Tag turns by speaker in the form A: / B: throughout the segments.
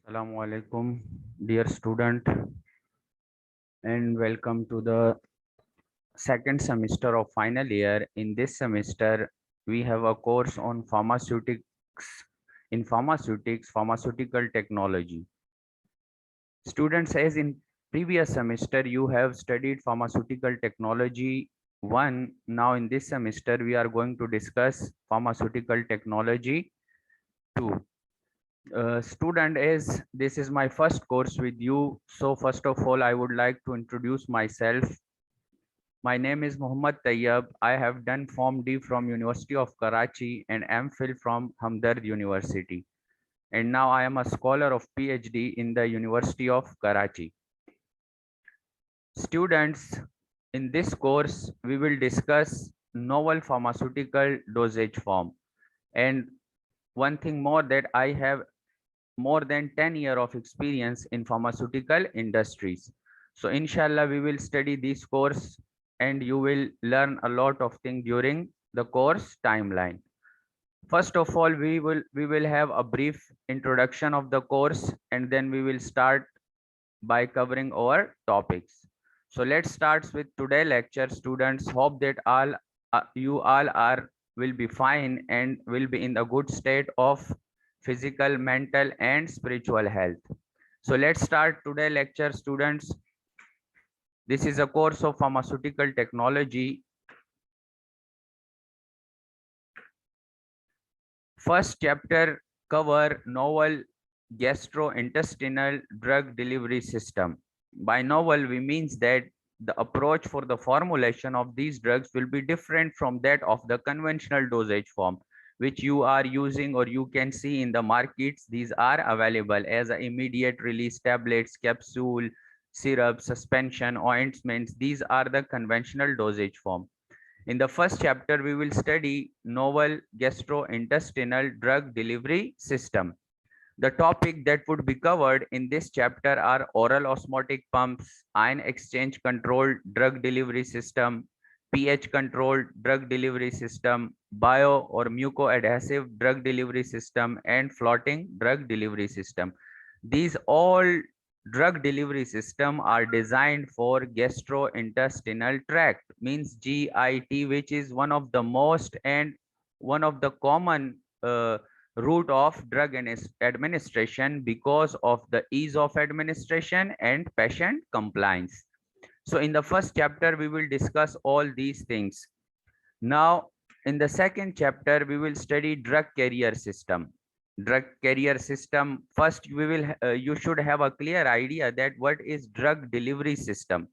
A: Assalamu alaikum, dear student, and welcome to the second semester of final year. In this semester, we have a course on pharmaceutical technology. Students, as in previous semester, you have studied pharmaceutical technology 1. Now, in this semester, we are going to discuss pharmaceutical technology 2. Student, as this is my first course with you, so first of all I would like to introduce myself. My name is Muhammad Tayyab. I have done Form D from University of Karachi and MPhil from Hamdard University, and now I am a scholar of PhD in the University of Karachi. Students, in this course we will discuss novel pharmaceutical dosage form, and one thing more, that I have more than 10 years of experience in pharmaceutical industries. So inshallah, we will study this course and you will learn a lot of things during the course timeline. First of all, we will have a brief introduction of the course, and then we will start by covering our topics. So let's start with today lecture. Students, hope that you all are will be fine and will be in a good state of physical, mental, and spiritual health. So let's start today lecture, students. This is a course of pharmaceutical technology. First chapter cover novel gastrointestinal drug delivery system. By novel, we means that the approach for the formulation of these drugs will be different from that of the conventional dosage form, which you are using or you can see in the markets. These are available as a immediate release tablets, capsule, syrup, suspension, ointments. These are the conventional dosage form. In the first chapter, we will study novel gastrointestinal drug delivery system. The topic that would be covered in this chapter are oral osmotic pumps, ion exchange controlled drug delivery system, pH controlled drug delivery system, bio or mucoadhesive drug delivery system, and floating drug delivery system. These all drug delivery system are designed for gastrointestinal tract, means GIT, which is one of the most and one of the common route of drug administration because of the ease of administration and patient compliance. So in the first chapter, we will discuss all these things. Now, in the second chapter, we will study drug carrier system. Drug carrier system. First, you should have a clear idea that what is drug delivery system.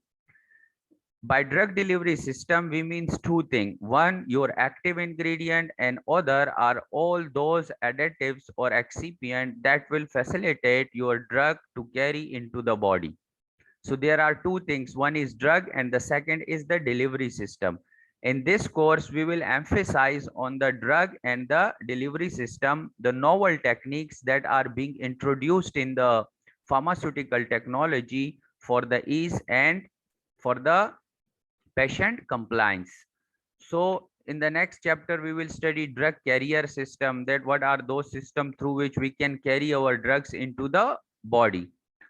A: By drug delivery system, we means two things. One, your active ingredient, and other are all those additives or excipient that will facilitate your drug to carry into the body. So there are two things. One is drug and the second is the delivery system. In this course, we will emphasize on the drug and the delivery system, the novel techniques that are being introduced in the pharmaceutical technology for the ease and for the patient compliance. So in the next chapter, we will study drug carrier system, that what are those systems through which we can carry our drugs into the body.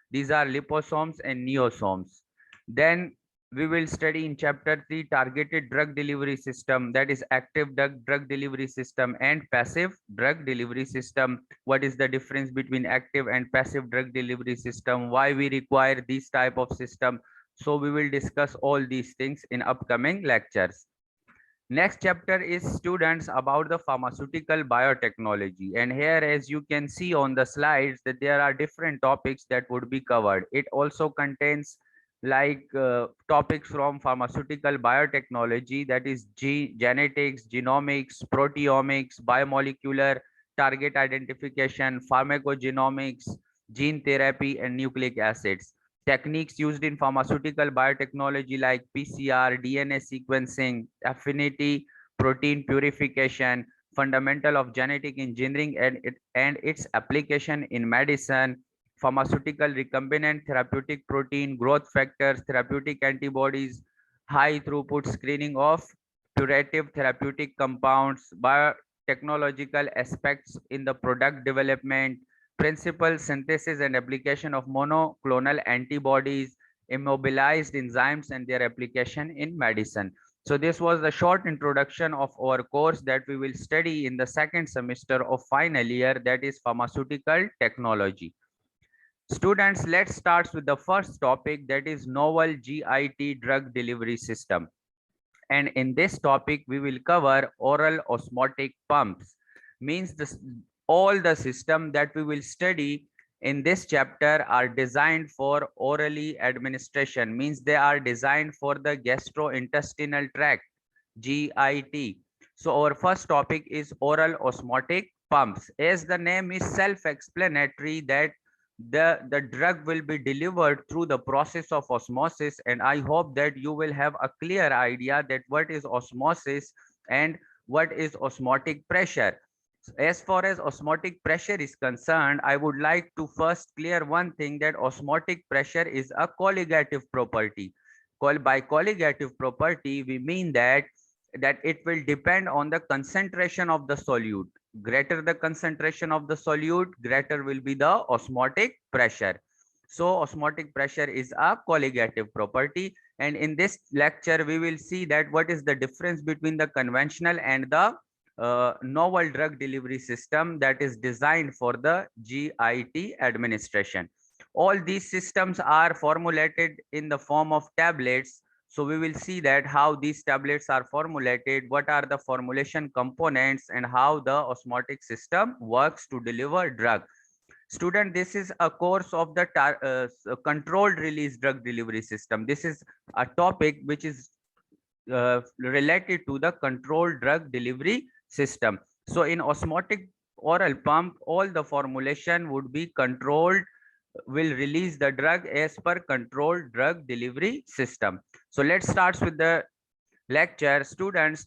A: These are liposomes and neosomes. Then we will study in chapter 3 targeted drug delivery system, that is active drug delivery system and passive drug delivery system. What is the difference between active and passive drug delivery system? Why we require this type of system? So we will discuss all these things in upcoming lectures. Next chapter is students about the pharmaceutical biotechnology, and here as you can see on the slides that there are different topics that would be covered. It also contains like topics from pharmaceutical biotechnology, that is genetics, genomics, proteomics, biomolecular target identification, pharmacogenomics, gene therapy, and nucleic acids. Techniques used in pharmaceutical biotechnology like PCR, DNA sequencing, affinity, protein purification, fundamental of genetic engineering and its application in medicine, pharmaceutical recombinant therapeutic protein, growth factors, therapeutic antibodies, high throughput screening of curative therapeutic compounds, biotechnological aspects in the product development, principal synthesis and application of monoclonal antibodies, immobilized enzymes and their application in medicine. So this was the short introduction of our course that we will study in the second semester of final year, that is pharmaceutical technology. Students, let's start with the first topic, that is novel GIT drug delivery system. And in this topic, we will cover oral osmotic pumps. Means this, all the system that we will study in this chapter are designed for orally administration. Means they are designed for the gastrointestinal tract, GIT. So our first topic is oral osmotic pumps. As the name is self-explanatory that the drug will be delivered through the process of osmosis, and I hope that you will have a clear idea that what is osmosis and what is osmotic pressure. As far as osmotic pressure is concerned, I would like to first clear one thing, that osmotic pressure is a colligative property. By colligative property, we mean that it will depend on the concentration of the solute. Greater the concentration of the solute, greater will be the osmotic pressure. So osmotic pressure is a colligative property. And in this lecture, we will see that what is the difference between the conventional and the novel drug delivery system that is designed for the GIT administration. All these systems are formulated in the form of tablets. So we will see that how these tablets are formulated, what are the formulation components, and how the osmotic system works to deliver drug. Student, this is a course of the controlled release drug delivery system. This is a topic which is related to the controlled drug delivery system. So in osmotic oral pump, all the formulation would be controlled, will release the drug as per controlled drug delivery system. So let's start with the lecture. Students,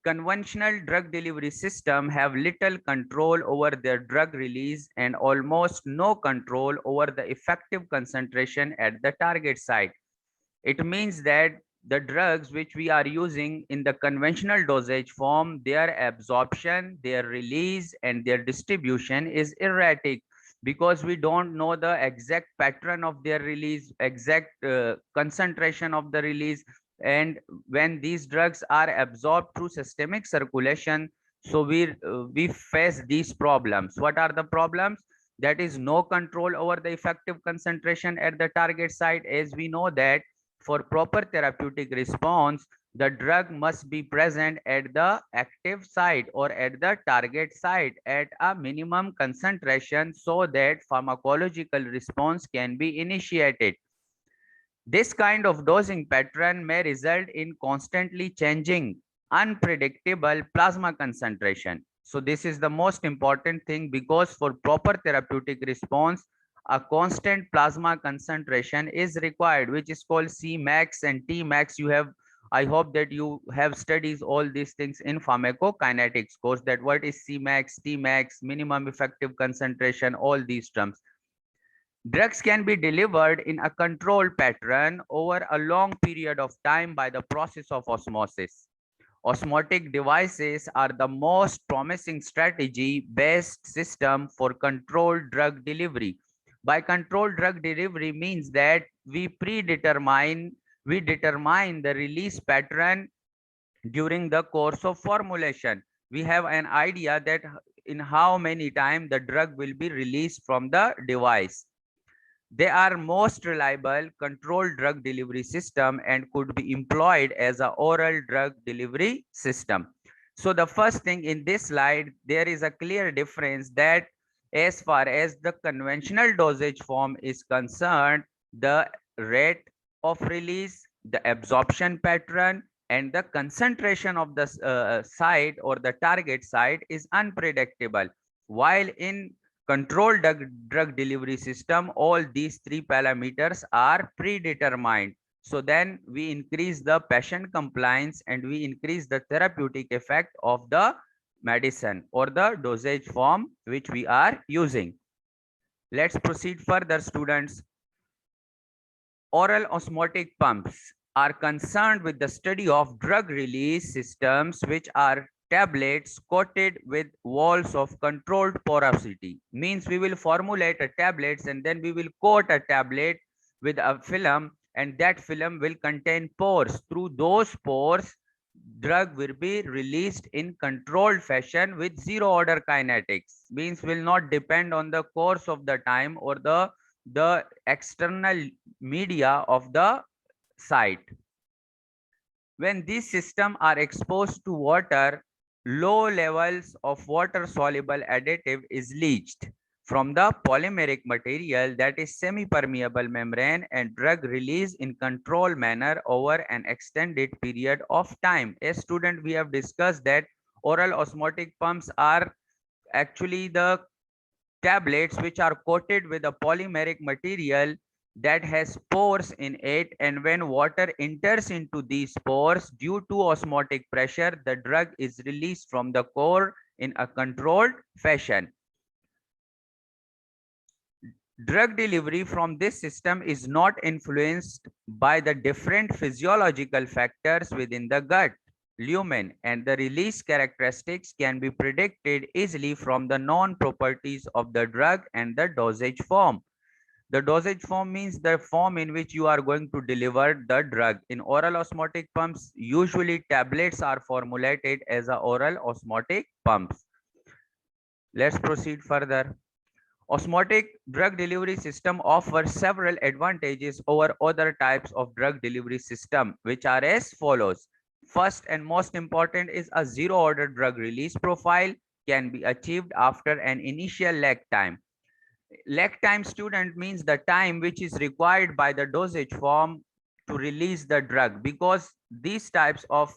A: conventional drug delivery system have little control over their drug release and almost no control over the effective concentration at the target site. It means that the drugs which we are using in the conventional dosage form, their absorption, their release, and their distribution is erratic, because we don't know the exact pattern of their release, exact concentration of the release. And when these drugs are absorbed through systemic circulation, so we face these problems. What are the problems? That is no control over the effective concentration at the target site. As we know that for proper therapeutic response, the drug must be present at the active site or at the target site at a minimum concentration so that pharmacological response can be initiated. This kind of dosing pattern may result in constantly changing, unpredictable plasma concentration. So this is the most important thing, because for proper therapeutic response, a constant plasma concentration is required, which is called Cmax and Tmax. You have, I hope that you have studied all these things in pharmacokinetics course, that what is Cmax, Tmax, minimum effective concentration, all these terms. Drugs can be delivered in a controlled pattern over a long period of time by the process of osmosis. Osmotic devices are the most promising strategy-based system for controlled drug delivery. By controlled drug delivery means that we determine the release pattern during the course of formulation. We have an idea that in how many time the drug will be released from the device. They are most reliable controlled drug delivery system and could be employed as an oral drug delivery system. So the first thing in this slide, there is a clear difference that as far as the conventional dosage form is concerned, the rate of release, the absorption pattern, and the concentration of the site or the target site is unpredictable. While in controlled drug delivery system, all these three parameters are predetermined. So then we increase the patient compliance and we increase the therapeutic effect of the medicine or the dosage form which we are using. Let's proceed further, students. Oral osmotic pumps are concerned with the study of drug release systems which are tablets coated with walls of controlled porosity. Means we will formulate a tablets and then we will coat a tablet with a film, and that film will contain pores. Through those pores, drug will be released in controlled fashion with zero order kinetics. Means will not depend on the course of the time or the external media of the site. When these systems are exposed to water, low levels of water-soluble additive is leached from the polymeric material, that is semi-permeable membrane, and drug release in controlled manner over an extended period of time. As student, we have discussed that oral osmotic pumps are actually the tablets which are coated with a polymeric material that has pores in it, and when water enters into these pores due to osmotic pressure, the drug is released from the core in a controlled fashion. Drug delivery from this system is not influenced by the different physiological factors within the gut lumen, and the release characteristics can be predicted easily from the known properties of the drug and the dosage form. The dosage form means the form in which you are going to deliver the drug. In oral osmotic pumps, usually tablets are formulated as a oral osmotic pumps. Let's proceed further. Osmotic drug delivery system offers several advantages over other types of drug delivery system, which are as follows. First and most important is a zero order drug release profile can be achieved after an initial lag time. Lag time, student, means the time which is required by the dosage form to release the drug, because these types of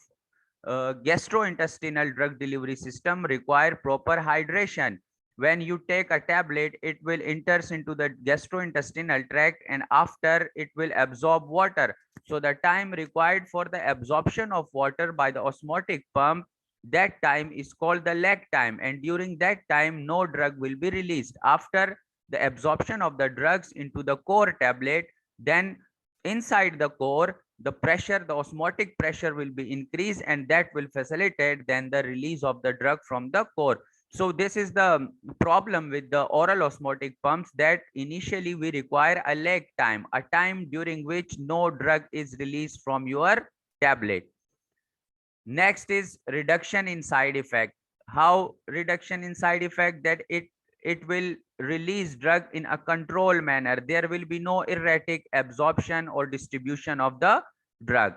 A: gastrointestinal drug delivery system require proper hydration. When you take a tablet, it will enters into the gastrointestinal tract, and after it will absorb water. So the time required for the absorption of water by the osmotic pump, that time is called the lag time, and during that time no drug will be released. After the absorption of the drugs into the core tablet, then inside the core, the pressure, the osmotic pressure will be increased, and that will facilitate then the release of the drug from the core. So this is the problem with the oral osmotic pumps, that initially we require a lag time, a time during which no drug is released from your tablet. Next is reduction in side effect. How reduction in side effect? That it will release drug in a controlled manner. There will be no erratic absorption or distribution of the drug.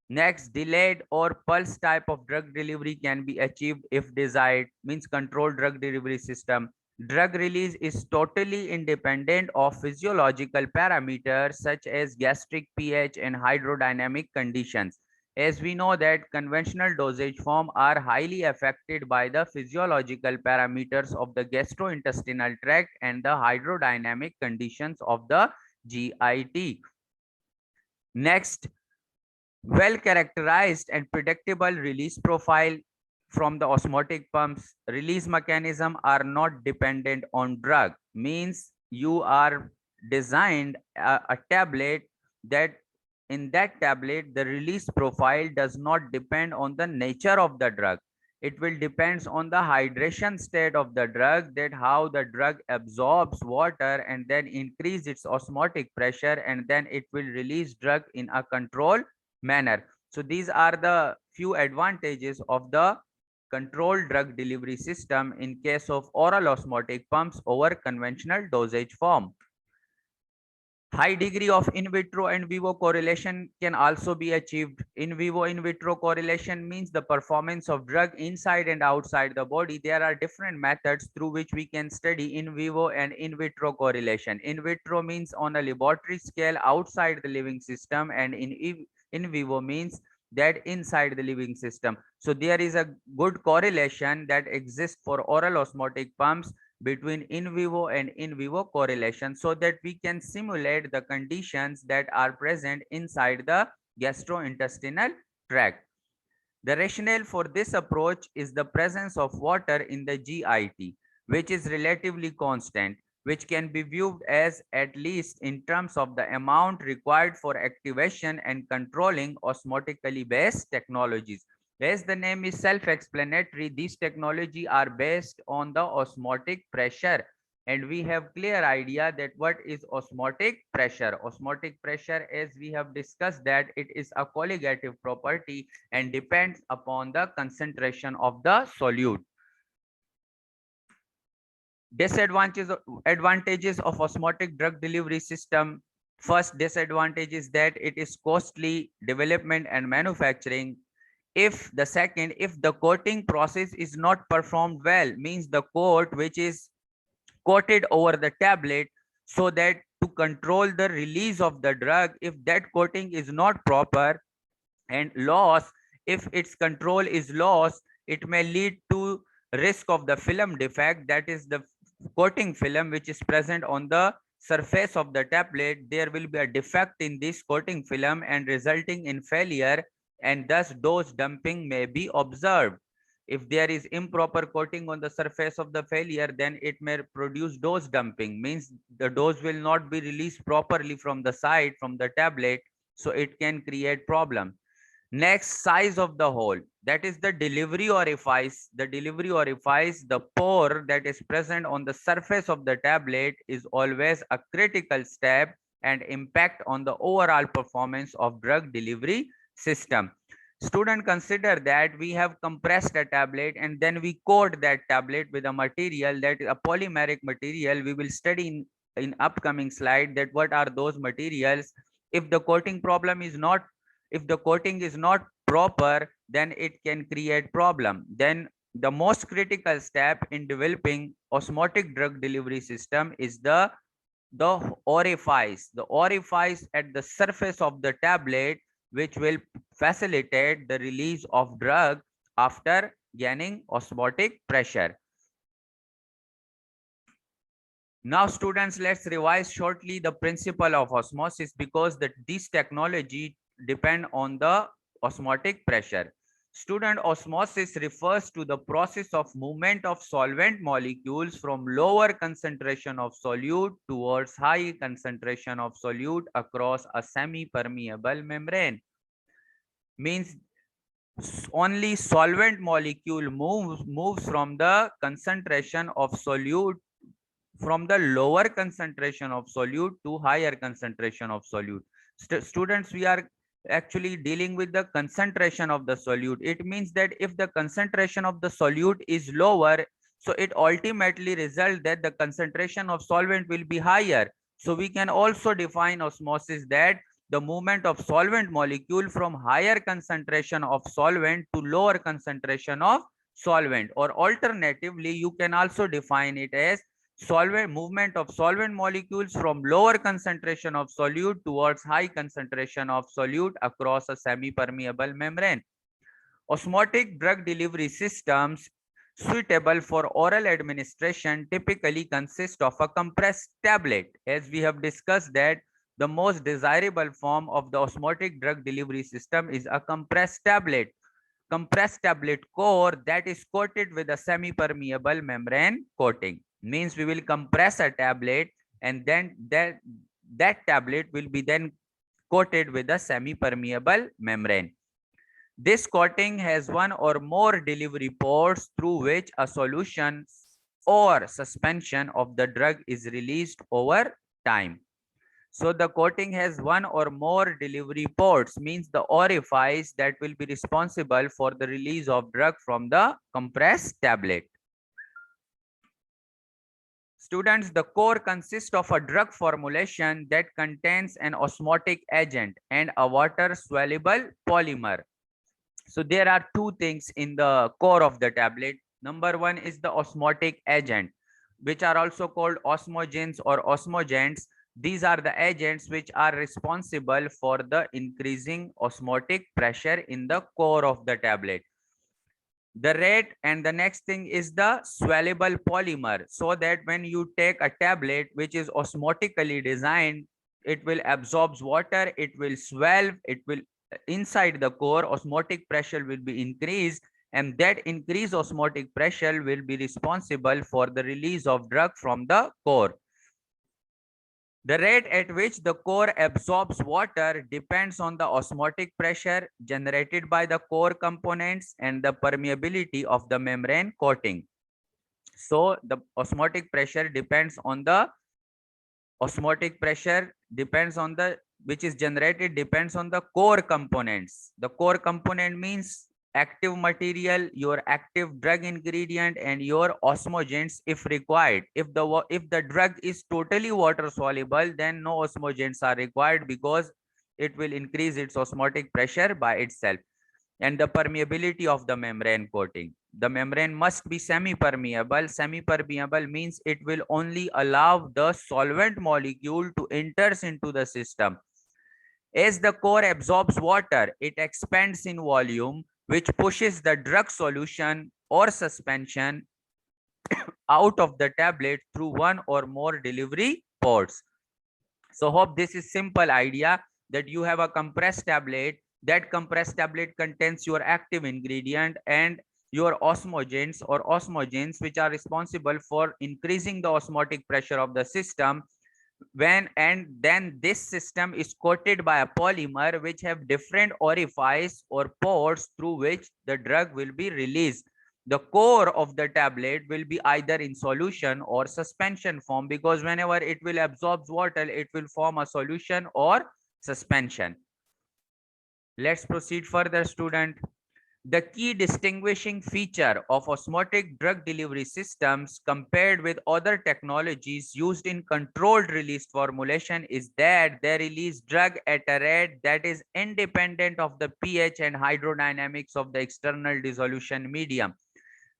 A: Next, delayed or pulse type of drug delivery can be achieved if desired, means controlled drug delivery system. Drug release is totally independent of physiological parameters such as gastric pH and hydrodynamic conditions. As we know that conventional dosage form are highly affected by the physiological parameters of the gastrointestinal tract and the hydrodynamic conditions of the GIT. Next, well characterized and predictable release profile from the osmotic pumps. Release mechanism are not dependent on drug, means you are designed a tablet that in that tablet the release profile does not depend on the nature of the drug. It will depends on the hydration state of the drug, that how the drug absorbs water and then increase its osmotic pressure, and then it will release drug in a controlled manner. So these are the few advantages of the controlled drug delivery system in case of oral osmotic pumps over conventional dosage form. High degree of in vitro and vivo correlation can also be achieved. In vivo in vitro correlation means the performance of drug inside and outside the body. There are different methods through which we can study in vivo and in vitro correlation. In vitro means on a laboratory scale outside the living system, and in vivo means that inside the living system. So there is a good correlation that exists for oral osmotic pumps between in vivo and in vivo correlation, so that we can simulate the conditions that are present inside the gastrointestinal tract. The rationale for this approach is the presence of water in the GIT, which is relatively constant, which can be viewed as, at least in terms of the amount required for activation and controlling osmotically based technologies. As the name is self-explanatory, these technology are based on the osmotic pressure, and we have clear idea that what is osmotic pressure. Osmotic pressure, as we have discussed, that it is a colligative property and depends upon the concentration of the solute. Advantages of osmotic drug delivery system. First disadvantage is that it is costly development and manufacturing. If the coating process is not performed well, means the coat which is coated over the tablet, so that to control the release of the drug, if that coating is not proper and loss, if its control is lost, it may lead to risk of the film defect, that is the coating film which is present on the surface of the tablet. There will be a defect in this coating film and resulting in failure, and thus dose dumping may be observed. If there is improper coating on the surface of the failure, then it may produce dose dumping, means the dose will not be released properly from the side, from the tablet, so it can create problem. Next, size of the hole, that is the delivery orifice. The delivery orifice, the pore that is present on the surface of the tablet, is always a critical step and impact on the overall performance of drug delivery system. Student, consider that we have compressed a tablet and then we coat that tablet with a material that is a polymeric material. We will study in upcoming slide that what are those materials. If the coating problem is not, if the coating is not proper, then it can create problem. Then the most critical step in developing osmotic drug delivery system is the orifice, the orifice at the surface of the tablet, which will facilitate the release of drug after gaining osmotic pressure. Now students, let's revise shortly the principle of osmosis, because this technology depend on the osmotic pressure. Student, osmosis refers to the process of movement of solvent molecules from lower concentration of solute towards high concentration of solute across a semi-permeable membrane. Means only solvent molecule moves from the concentration of solute, from the lower concentration of solute to higher concentration of solute. Students, we are actually dealing with the concentration of the solute. It means that if the concentration of the solute is lower, so it ultimately results that the concentration of solvent will be higher. So we can also define osmosis that the movement of solvent molecule from higher concentration of solvent to lower concentration of solvent, or alternatively you can also define it as movement of solvent molecules from lower concentration of solute towards high concentration of solute across a semi-permeable membrane. Osmotic drug delivery systems suitable for oral administration typically consist of a compressed tablet. As we have discussed that the most desirable form of the osmotic drug delivery system is a compressed tablet. Compressed tablet core that is coated with a semi-permeable membrane coating. Means we will compress a tablet and then that tablet will be then coated with a semi-permeable membrane. This coating has one or more delivery ports through which a solution or suspension of the drug is released over time. So the coating has one or more delivery ports, means the orifice that will be responsible for the release of drug from the compressed tablet. Students, the core consists of a drug formulation that contains an osmotic agent and a water soluble polymer. So there are two things in the core of the tablet. Number one is the osmotic agent, which are also called osmogens or osmogents. These are the agents which are responsible for the increasing osmotic pressure in the core of the tablet. The rate, and the next thing is the soluble polymer, so that when you take a tablet which is osmotically designed, it will absorb water, it will swell, it will inside the core, osmotic pressure will be increased, and that increased osmotic pressure will be responsible for the release of drug from the core. The rate at which the core absorbs water depends on the osmotic pressure generated by the core components and the permeability of the membrane coating. So the osmotic pressure depends on the which is generated depends on the core components. The core component means active material, your active drug ingredient, and your osmogens if required. If the drug is totally water soluble, then no osmogens are required because it will increase its osmotic pressure by itself. And the permeability of the membrane coating. The membrane must be semi-permeable. Semi-permeable means it will only allow the solvent molecule to enter into the system. As the core absorbs water, it expands in volume, which pushes the drug solution or suspension out of the tablet through one or more delivery ports. So hope this is simple idea that you have a compressed tablet. That compressed tablet contains your active ingredient and your osmogens which are responsible for increasing the osmotic pressure of the system. Then this system is coated by a polymer which have different orifice or ports through which the drug will be released. The core of the tablet will be either in solution or suspension form, because whenever it will absorb water, it will form a solution or suspension. Let's proceed further, student. The key distinguishing feature of osmotic drug delivery systems compared with other technologies used in controlled release formulation is that they release drug at a rate that is independent of the pH and hydrodynamics of the external dissolution medium.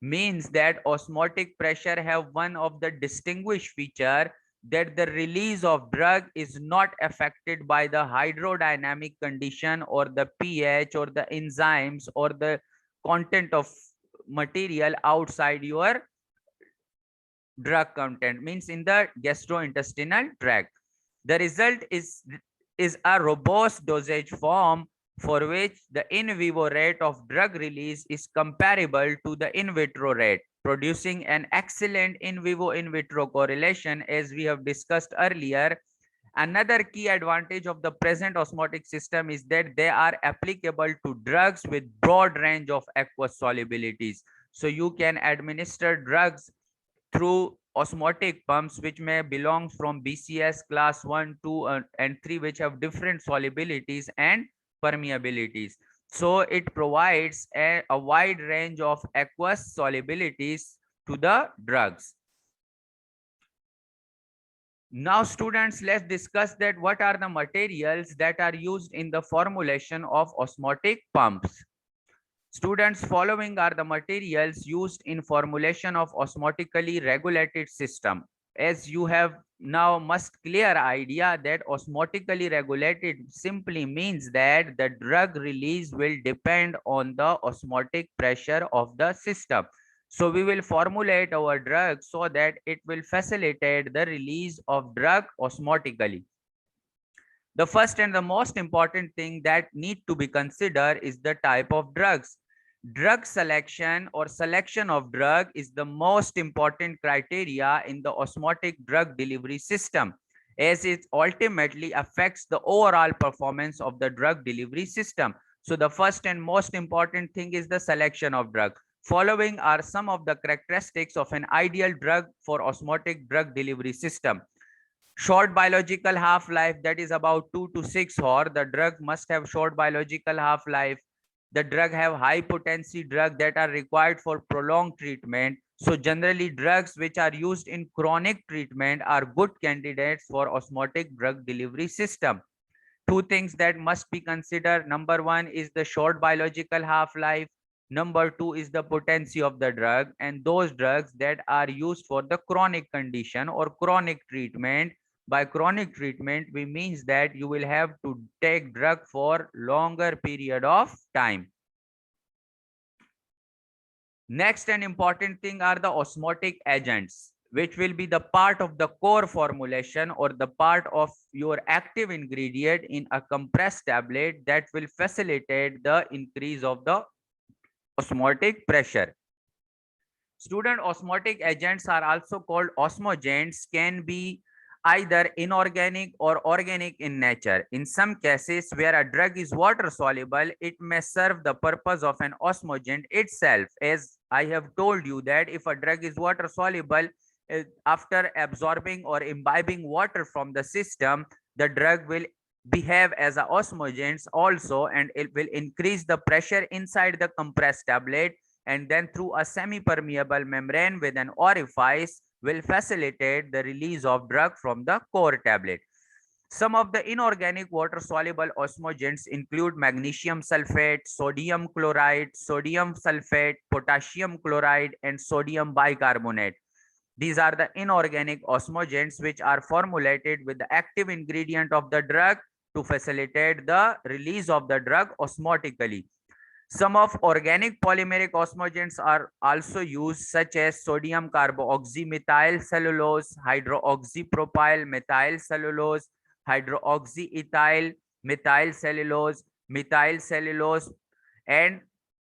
A: Means that osmotic pressure have one of the distinguished feature that the release of drug is not affected by the hydrodynamic condition or the pH or the enzymes or the content of material outside your drug content, means in the gastrointestinal tract. The result is a robust dosage form for which the in vivo rate of drug release is comparable to the in vitro rate, producing an excellent in vivo in vitro correlation as we have discussed earlier. Another key advantage of the present osmotic system is that they are applicable to drugs with broad range of aqueous solubilities. So you can administer drugs through osmotic pumps which may belong from BCS class 1, 2 and 3, which have different solubilities and permeabilities. So it provides a wide range of aqueous solubilities to the drugs. Now students, let's discuss that what are the materials that are used in the formulation of osmotic pumps. Students, following are the materials used in formulation of osmotically regulated system. As you have now must clear idea that osmotically regulated simply means that the drug release will depend on the osmotic pressure of the system. So we will formulate our drug so that it will facilitate the release of drug osmotically. The first and the most important thing that need to be considered is the type of drugs. Drug selection or selection of drug is the most important criteria in the osmotic drug delivery system, as it ultimately affects the overall performance of the drug delivery system. So the first and most important thing is the selection of drug. Following are some of the characteristics of an ideal drug for osmotic drug delivery system. Short biological half-life, that is about 2 to 6 hours. The drug must have short biological half-life. The drug have high potency drug that are required for prolonged treatment. So generally drugs which are used in chronic treatment are good candidates for osmotic drug delivery system. Two things that must be considered. Number one is the short biological half-life. Number two is the potency of the drug, and those drugs that are used for the chronic condition or chronic treatment. By chronic treatment, we means that you will have to take drug for longer period of time. Next and important thing are the osmotic agents, which will be the part of the core formulation or the part of your active ingredient in a compressed tablet that will facilitate the increase of the osmotic pressure. Student, osmotic agents are also called osmogens, can be either inorganic or organic in nature. In some cases where a drug is water soluble, it may serve the purpose of an osmogen itself. As I have told you that if a drug is water soluble, after absorbing or imbibing water from the system, the drug will behave as a osmogens also, and it will increase the pressure inside the compressed tablet, and then through a semi-permeable membrane with an orifice will facilitate the release of drug from the core tablet. Some of the inorganic water-soluble osmogens include magnesium sulfate, sodium chloride, sodium sulfate, potassium chloride, and sodium bicarbonate. These are the inorganic osmogens which are formulated with the active ingredient of the drug to facilitate the release of the drug osmotically. Some of organic polymeric osmogens are also used, such as sodium carboxymethyl cellulose, hydroxypropyl methyl cellulose, hydroxyethyl methyl cellulose, methyl cellulose, and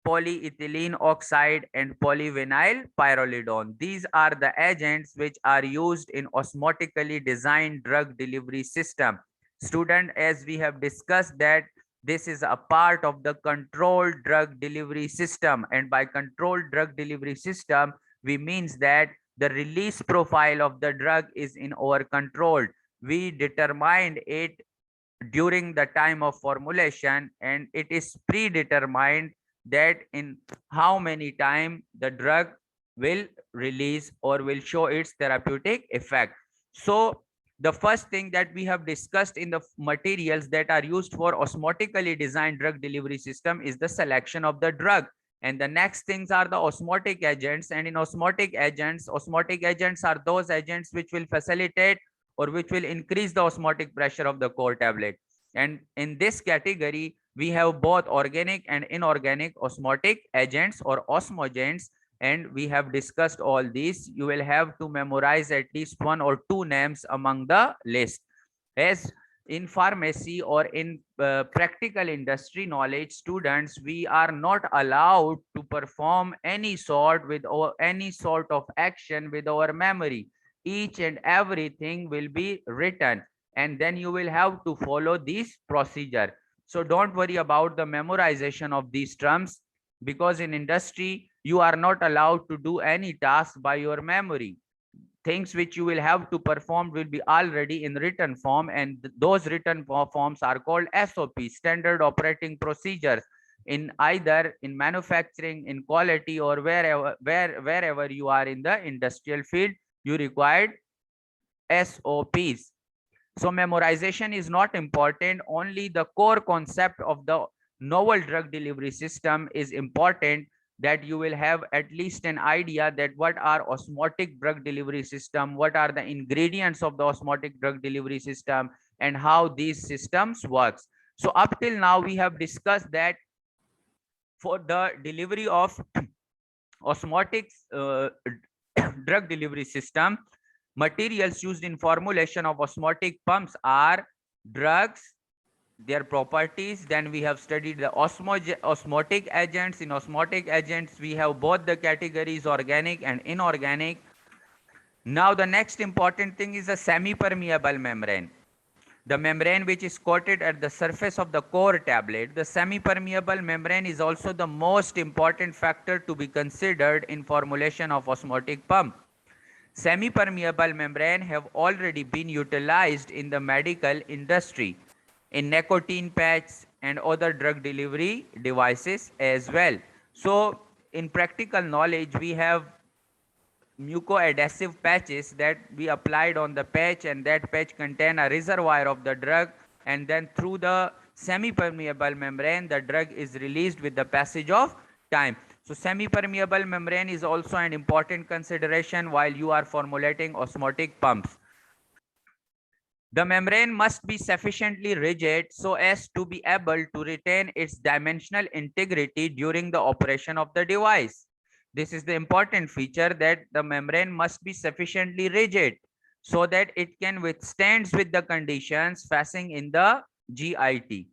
A: polyethylene oxide and polyvinyl pyrrolidone. These are the agents which are used in osmotically designed drug delivery system. Student, as we have discussed that this is a part of the controlled drug delivery system, and by controlled drug delivery system we means that the release profile of the drug is in our control. We determined it during the time of formulation, and it is predetermined that in how many time the drug will release or will show its therapeutic effect. So the first thing that we have discussed in the materials that are used for osmotically designed drug delivery system is the selection of the drug, and the next things are the osmotic agents. And in osmotic agents are those agents which will facilitate or which will increase the osmotic pressure of the core tablet. And in this category we have both organic and inorganic osmotic agents or osmogens, and we have discussed all these. You will have to memorize at least one or two names among the list. As in pharmacy or in practical industry knowledge students, we are not allowed to perform any sort of action with our memory. Each and everything will be written, and then you will have to follow this procedure. So don't worry about the memorization of these terms, because in industry you are not allowed to do any task by your memory. Things which you will have to perform will be already in written form, and those written forms are called SOP, standard operating procedures. In either in manufacturing, in quality, or wherever you are in the industrial field, you required SOPs. So memorization is not important. Only the core concept of the novel drug delivery system is important, that you will have at least an idea that what are osmotic drug delivery system, what are the ingredients of the osmotic drug delivery system, and how these systems works. So up till now we have discussed that for the delivery of osmotic drug delivery system, materials used in formulation of osmotic pumps are drugs, their properties. Then we have studied the osmotic agents. In osmotic agents we have both the categories organic and inorganic. Now the next important thing is a semi-permeable membrane, the membrane which is coated at the surface of the core tablet. The semi-permeable membrane is also the most important factor to be considered in formulation of osmotic pump. Semi-permeable membrane have already been utilized in the medical industry, in nicotine patches and other drug delivery devices as well. So in practical knowledge we have mucoadhesive patches that we applied on the patch, and that patch contain a reservoir of the drug, and then through the semi-permeable membrane the drug is released with the passage of time. So semi-permeable membrane is also an important consideration while you are formulating osmotic pumps. The membrane must be sufficiently rigid so as to be able to retain its dimensional integrity during the operation of the device. This is the important feature, that the membrane must be sufficiently rigid so that it can withstand with the conditions facing in the GIT.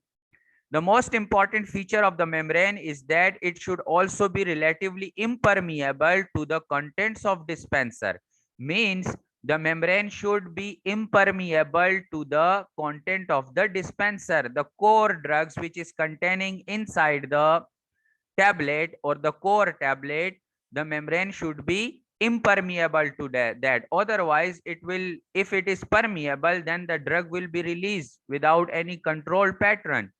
A: The most important feature of the membrane is that it should also be relatively impermeable to the contents of dispenser. Means The membrane should be impermeable to the content of the dispenser. The core drugs which is containing inside the tablet or the core tablet, the membrane should be impermeable to that. Otherwise, it will, if it is permeable, then the drug will be released without any control pattern.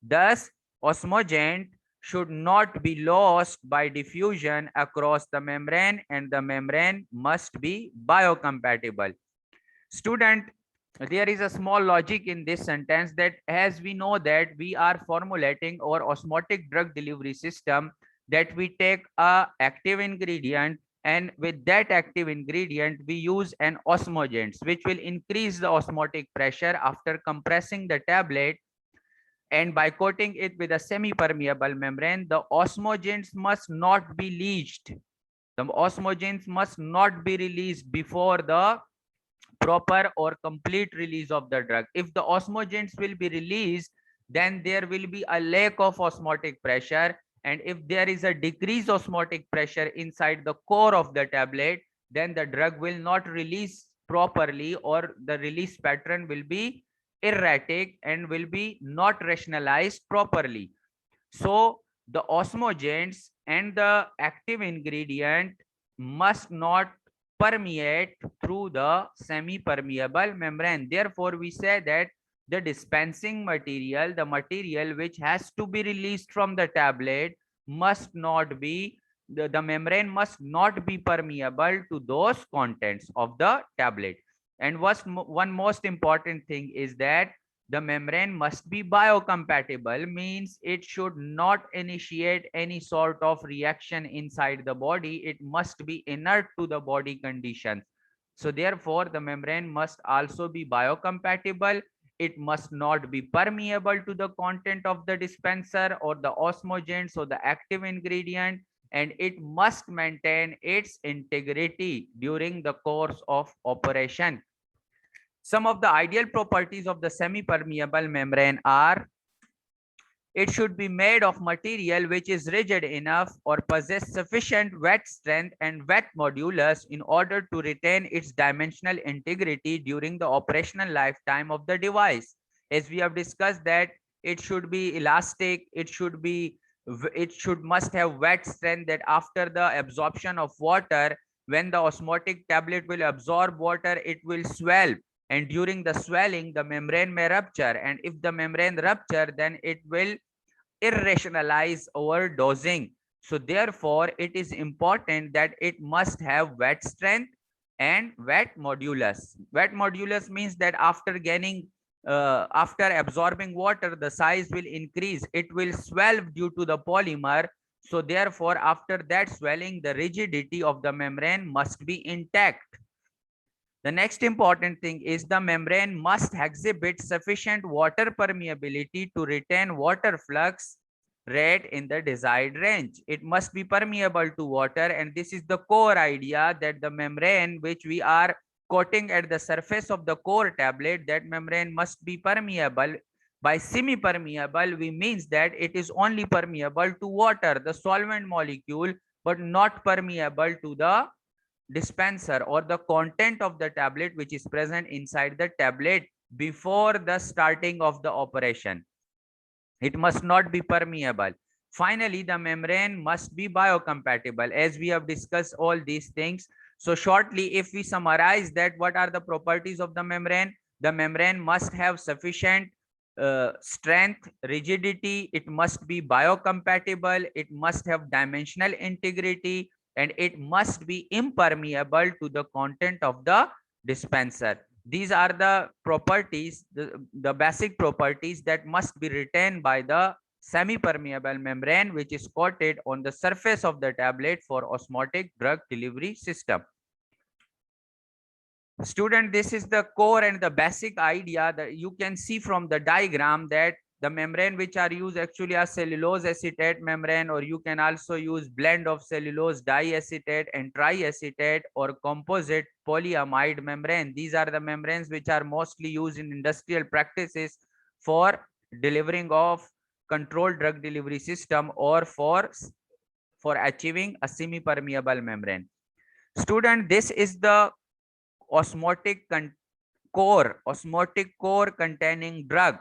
A: Thus, osmogen should not be lost by diffusion across the membrane, and the membrane must be biocompatible. Student, there is a small logic in this sentence, that as we know that we are formulating our osmotic drug delivery system, that we take a active ingredient, and with that active ingredient we use an osmogens which will increase the osmotic pressure after compressing the tablet, and by coating it with a semi-permeable membrane, the osmogens must not be leached. The osmogens must not be released before the proper or complete release of the drug. If the osmogens will be released, then there will be a lack of osmotic pressure. And if there is a decreased osmotic pressure inside the core of the tablet, then the drug will not release properly, or the release pattern will be erratic and will be not rationalized properly. So the osmogens and the active ingredient must not permeate through the semi-permeable membrane. Therefore, we say that the dispensing material, the material which has to be released from the tablet, must not be, the membrane must not be permeable to those contents of the tablet. And one most important thing is that the membrane must be biocompatible, means it should not initiate any sort of reaction inside the body. It must be inert to the body conditions. So therefore, the membrane must also be biocompatible. It must not be permeable to the content of the dispenser or the osmogens or the active ingredient, and it must maintain its integrity during the course of operation. Some of the ideal properties of the semi-permeable membrane are: it should be made of material which is rigid enough or possess sufficient wet strength and wet modulus in order to retain its dimensional integrity during the operational lifetime of the device. As we have discussed that it should be elastic, must have wet strength, that after the absorption of water, when the osmotic tablet will absorb water, it will swell, and during the swelling the membrane may rupture, and if the membrane rupture, then it will irrationalize overdosing. So therefore it is important that it must have wet strength and wet modulus. Wet modulus means that after absorbing water, the size will increase, it will swell due to the polymer. So therefore after that swelling, the rigidity of the membrane must be intact. The next important thing is the membrane must exhibit sufficient water permeability to retain water flux rate in the desired range. It must be permeable to water, and this is the core idea, that the membrane which we are coating at the surface of the core tablet, that membrane must be permeable. By semi-permeable, we means that it is only permeable to water, the solvent molecule, but not permeable to the dispenser or the content of the tablet which is present inside the tablet before the starting of the operation. It must not be permeable. Finally, the membrane must be biocompatible. As we have discussed all these things, so shortly, if we summarize that what are the properties of the membrane must have sufficient strength, rigidity, it must be biocompatible, it must have dimensional integrity, and it must be impermeable to the content of the dispenser. These are the properties, the basic properties that must be retained by the semi-permeable membrane which is coated on the surface of the tablet for osmotic drug delivery system. Student, this is the core and the basic idea that you can see from the diagram, that the membrane which are used actually are cellulose acetate membrane, or you can also use blend of cellulose diacetate and triacetate or composite polyamide membrane. These are the membranes which are mostly used in industrial practices for delivering of controlled drug delivery system, or for achieving a semi-permeable membrane. Student, this is the osmotic core containing drug.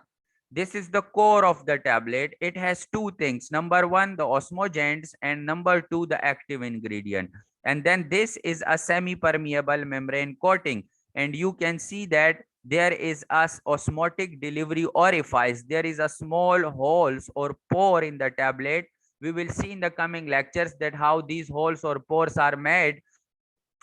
A: This is the core of the tablet. It has two things. Number one, the osmogens, and number two, the active ingredient. And then this is a semi-permeable membrane coating. And you can see that there is a osmotic delivery orifice. There is a small holes or pore in the tablet. We will see in the coming lectures that how these holes or pores are made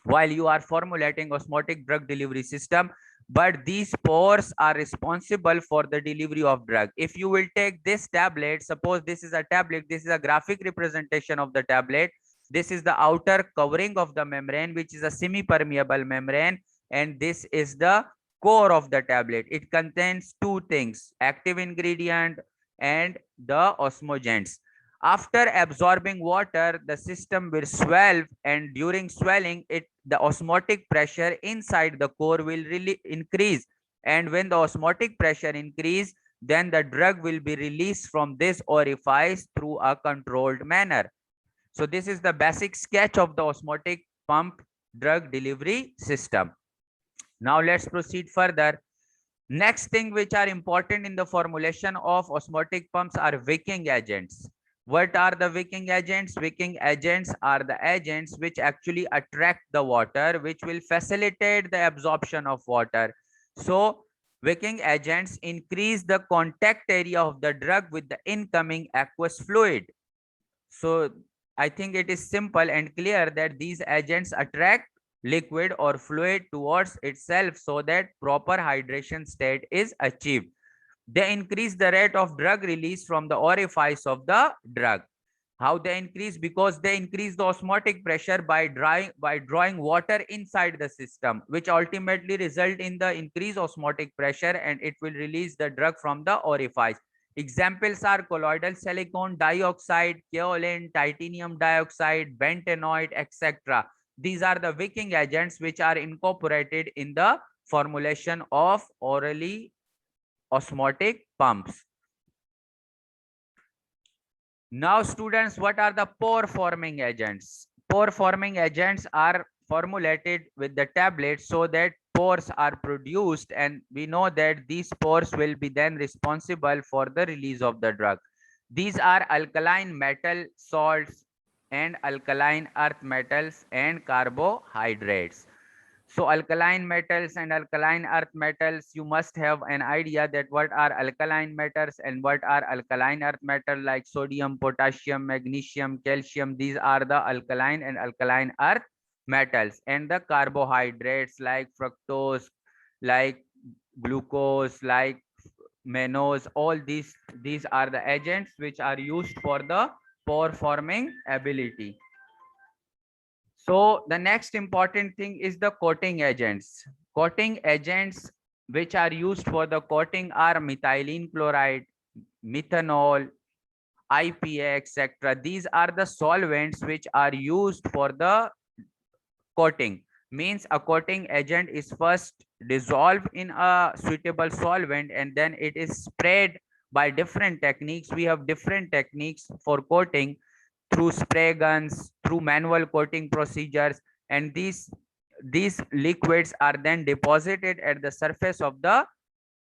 A: while you are formulating osmotic drug delivery system, but these pores are responsible for the delivery of drug. If you will take this tablet, suppose this is a tablet, this is a graphic representation of the tablet. This is the outer covering of the membrane, which is a semi-permeable membrane, and this is the core of the tablet. It contains two things, active ingredient and the osmogens. After absorbing water, the system will swell, and during swelling, the osmotic pressure inside the core will really increase. And when the osmotic pressure increase, then the drug will be released from this orifice through a controlled manner. So this is the basic sketch of the osmotic pump drug delivery system. Now let's proceed further. Next thing which are important in the formulation of osmotic pumps are wicking agents. What are the wicking agents? Wicking agents are the agents which actually attract the water, which will facilitate the absorption of water. So wicking agents increase the contact area of the drug with the incoming aqueous fluid. So I think it is simple and clear that these agents attract liquid or fluid towards itself so that proper hydration state is achieved. They increase the rate of drug release from the orifice of the drug. How they increase? Because they increase the osmotic pressure by drawing water inside the system, which ultimately result in the increased osmotic pressure, and it will release the drug from the orifice. Examples are colloidal silicon dioxide, kaolin, titanium dioxide, bentanoid, etc. These are the wicking agents which are incorporated in the formulation of orally osmotic pumps. Now students, what are the pore forming agents? Pore forming agents are formulated with the tablet so that pores are produced, and we know that these pores will be then responsible for the release of the drug. These are alkaline metal salts and alkaline earth metals and carbohydrates. So alkaline metals and alkaline earth metals, you must have an idea that what are alkaline metals and what are alkaline earth metal, like sodium, potassium, magnesium, calcium. These are the alkaline and alkaline earth metals. And the carbohydrates like fructose, like glucose, like mannose, all these are the agents which are used for the pore forming ability. So the next important thing is the coating agents. Coating agents which are used for the coating are methylene chloride, methanol, IPA, etc. These are the solvents which are used for the coating. Means a coating agent is first dissolved in a suitable solvent, and then it is sprayed by different techniques. We have different techniques for coating, through spray guns, through manual coating procedures, and these liquids are then deposited at the surface of the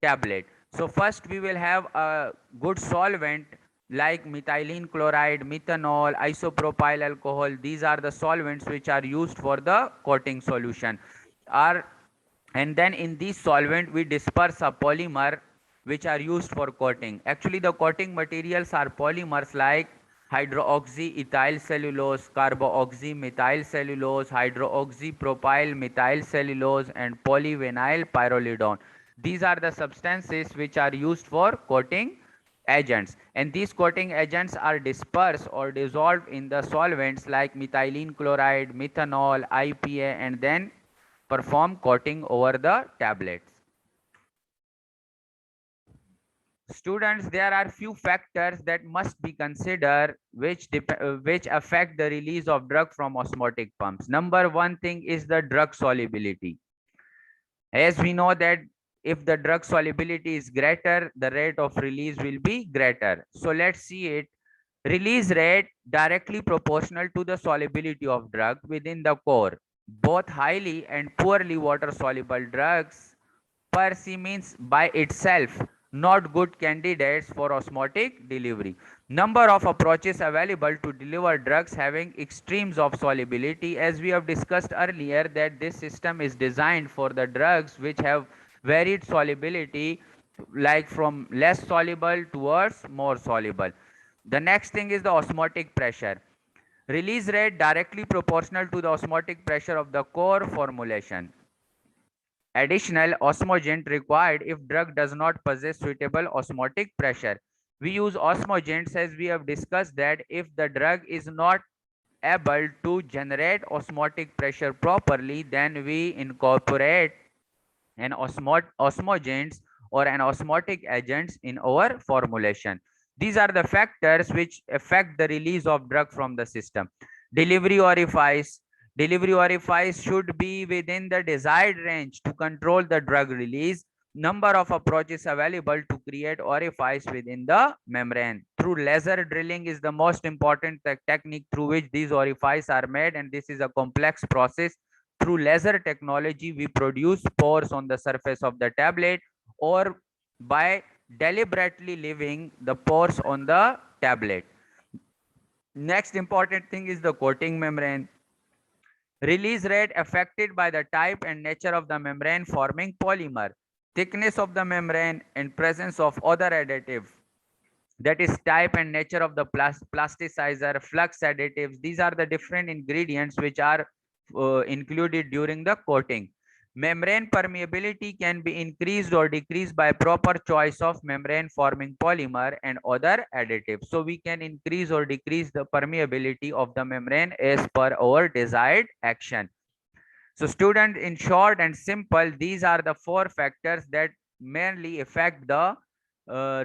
A: tablet. So first we will have a good solvent like methylene chloride, methanol, isopropyl alcohol. These are the solvents which are used for the coating solution. And then in this solvent we disperse a polymer which are used for coating. Actually the coating materials are polymers like hydroxy-ethyl cellulose, carboxy-methyl cellulose, hydroxy-propyl methyl cellulose, and polyvinyl pyrrolidone. These are the substances which are used for coating agents, and these coating agents are dispersed or dissolved in the solvents like methylene chloride, methanol, IPA, and then perform coating over the tablets. Students, there are few factors that must be considered which affect the release of drug from osmotic pumps. Number one thing is the drug solubility. As we know that if the drug solubility is greater, the rate of release will be greater. So let's see it. Release rate directly proportional to the solubility of drug within the core. both highly and poorly water soluble drugs per se means by itself not good candidates for osmotic delivery. Number of approaches available to deliver drugs having extremes of solubility. As we have discussed earlier, that this system is designed for the drugs which have varied solubility, like from less soluble towards more soluble. The next thing is the osmotic pressure. Release rate directly proportional to the osmotic pressure of the core formulation. Additional osmogent required if drug does not possess suitable osmotic pressure. We use osmogents as we have discussed that if the drug is not able to generate osmotic pressure properly, then we incorporate an osmogents or an osmotic agents in our formulation. These are the factors which affect the release of drug from the system. Delivery orifice. Delivery orifice should be within the desired range to control the drug release. Number of approaches available to create orifice within the membrane. Through laser drilling is the most important technique through which these orifices are made, and this is a complex process. Through laser technology, we produce pores on the surface of the tablet, or by deliberately leaving the pores on the tablet. Next important thing is the coating membrane. Release rate affected by the type and nature of the membrane forming polymer, thickness of the membrane, and presence of other additive. That is type and nature of the plasticizer, flux additives. These are the different ingredients which are included during the coating. Membrane permeability can be increased or decreased by proper choice of membrane forming polymer and other additives. So we can increase or decrease the permeability of the membrane as per our desired action. So student, in short and simple, these are the four factors that mainly affect the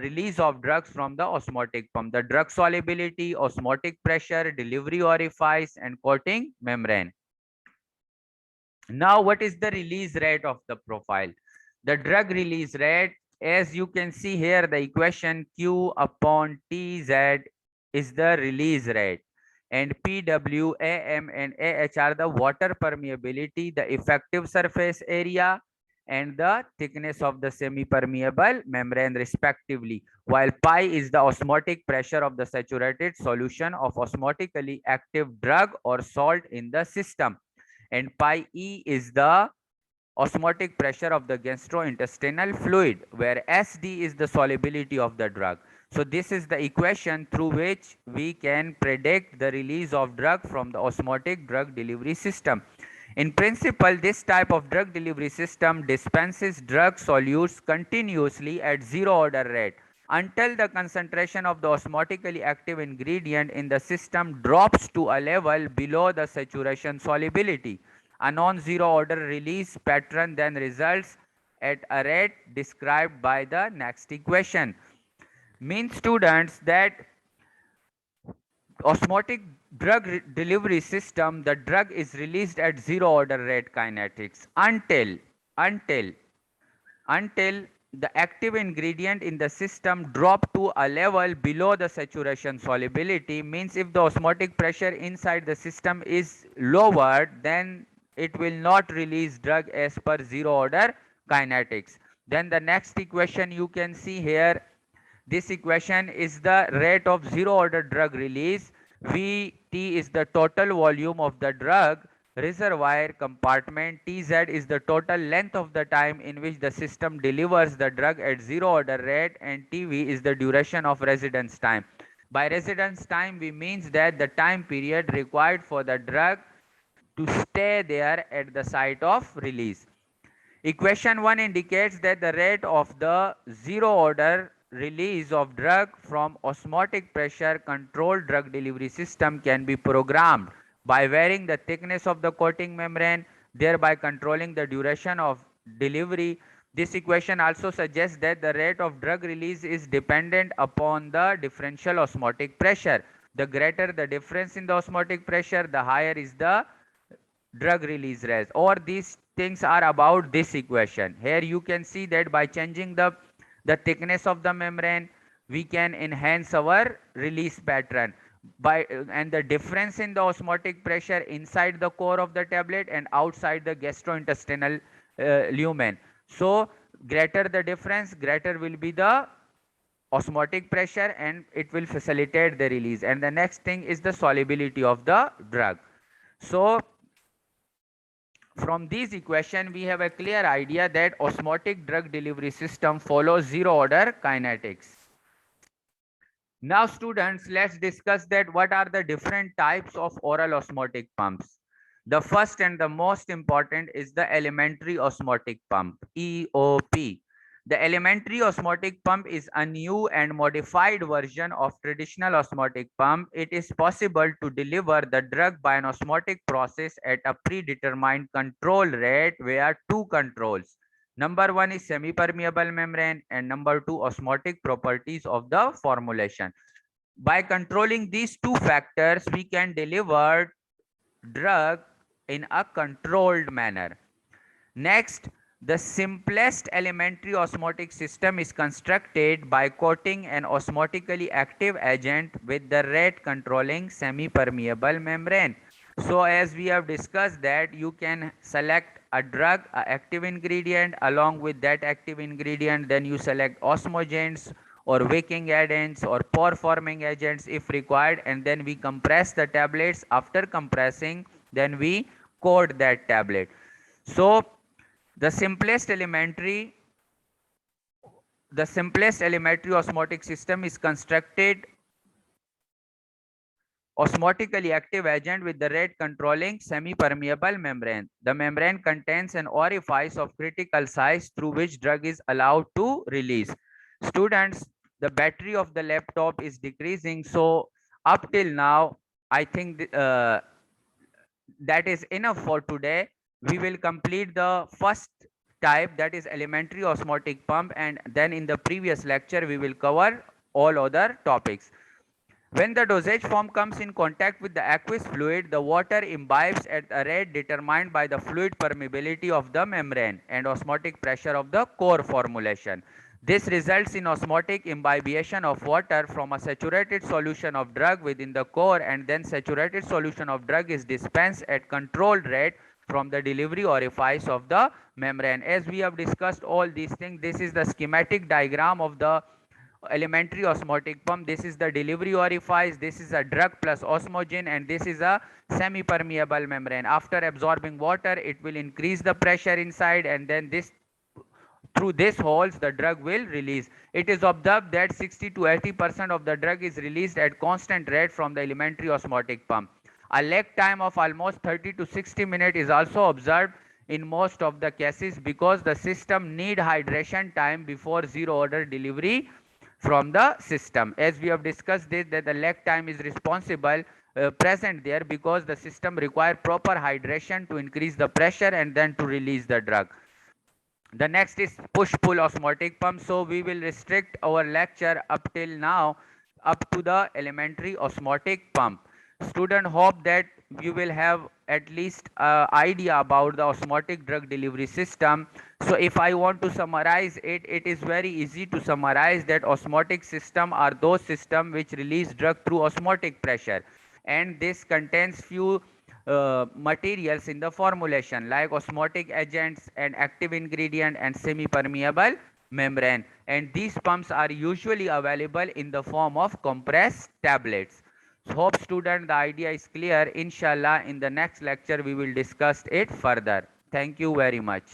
A: release of drugs from the osmotic pump: the drug solubility, osmotic pressure, delivery orifice, and coating membrane. Now, what is the release rate of the profile? The drug release rate, as you can see here, the equation Q upon TZ is the release rate, and PW, AM, and AH are the water permeability, the effective surface area, and the thickness of the semi-permeable membrane respectively, while pi is the osmotic pressure of the saturated solution of osmotically active drug or salt in the system, and pi E is the osmotic pressure of the gastrointestinal fluid, where SD is the solubility of the drug. So this is the equation through which we can predict the release of drug from the osmotic drug delivery system. In principle, this type of drug delivery system dispenses drug solutes continuously at zero order rate until the concentration of the osmotically active ingredient in the system drops to a level below the saturation solubility. A non-zero order release pattern then results at a rate described by the next equation. Means students that osmotic drug delivery system, the drug is released at zero order rate kinetics until the active ingredient in the system drop to a level below the saturation solubility. Means if the osmotic pressure inside the system is lower, then it will not release drug as per zero order kinetics. Then the next equation you can see here, this equation is the rate of zero order drug release. Vt is the total volume of the drug reservoir compartment. Tz is the total length of the time in which the system delivers the drug at zero order rate, and Tv is the duration of residence time. By residence time, we means that the time period required for the drug to stay there at the site of release. Equation 1 indicates that the rate of the zero order release of drug from osmotic pressure controlled drug delivery system can be programmed by varying the thickness of the coating membrane, thereby controlling the duration of delivery. This equation also suggests that the rate of drug release is dependent upon the differential osmotic pressure. The greater the difference in the osmotic pressure, the higher is the drug release rate. Or these things are about this equation. Here you can see that by changing the thickness of the membrane, we can enhance our release pattern. and the difference in the osmotic pressure inside the core of the tablet and outside the gastrointestinal lumen. So greater the difference, greater will be the osmotic pressure, and it will facilitate the release. And the next thing is the solubility of the drug. So from these equation, we have a clear idea that osmotic drug delivery system follows zero order kinetics. Now students, let's discuss that what are the different types of oral osmotic pumps. The first and the most important is the elementary osmotic pump, EOP. The elementary osmotic pump is a new and modified version of traditional osmotic pump. It is possible to deliver the drug by an osmotic process at a predetermined control rate via two controls. Number one is semi-permeable membrane, and number two, osmotic properties of the formulation. By controlling these two factors, we can deliver drug in a controlled manner. Next, the simplest elementary osmotic system is constructed by coating an osmotically active agent with the rate controlling semi-permeable membrane. So as we have discussed that you can select a drug, a active ingredient, along with that active ingredient, then you select osmogens or wicking agents or pore forming agents if required, and then we compress the tablets. After compressing, then we coat that tablet. So the simplest elementary osmotic system is constructed osmotically active agent with the rate controlling semi-permeable membrane. The membrane contains an orifice of critical size through which drug is allowed to release. Students, the battery of the laptop is decreasing, so up till now, I think that is enough for today. We will complete the first type, that is elementary osmotic pump, and then in the previous lecture we will cover all other topics. When the dosage form comes in contact with the aqueous fluid, the water imbibes at a rate determined by the fluid permeability of the membrane and osmotic pressure of the core formulation. This results in osmotic imbibition of water from a saturated solution of drug within the core, and then saturated solution of drug is dispensed at controlled rate from the delivery orifice of the membrane. As we have discussed all these things, this is the schematic diagram of the elementary osmotic pump. This is the delivery orifice, this is a drug plus osmogen, and this is a semi-permeable membrane. After absorbing water, it will increase the pressure inside, and then this through this holes the drug will release. It is observed that 60 to 80% of the drug is released at constant rate from the elementary osmotic pump. A lag time of almost 30 to 60 minutes is also observed in most of the cases because the system need hydration time before zero order delivery from the system. As we have discussed this, that the lag time is responsible present there because the system require proper hydration to increase the pressure and then to release the drug. The next is push-pull osmotic pump. So we will restrict our lecture up till now up to the elementary osmotic pump. Student, hope that you will have at least idea about the osmotic drug delivery system. So if I want to summarize it, it is very easy to summarize that osmotic system are those system which release drug through osmotic pressure, and this contains few materials in the formulation like osmotic agents and active ingredient and semi-permeable membrane, and these pumps are usually available in the form of compressed tablets. So hope student the idea is clear. Inshallah in the next lecture we will discuss it further. Thank you very much.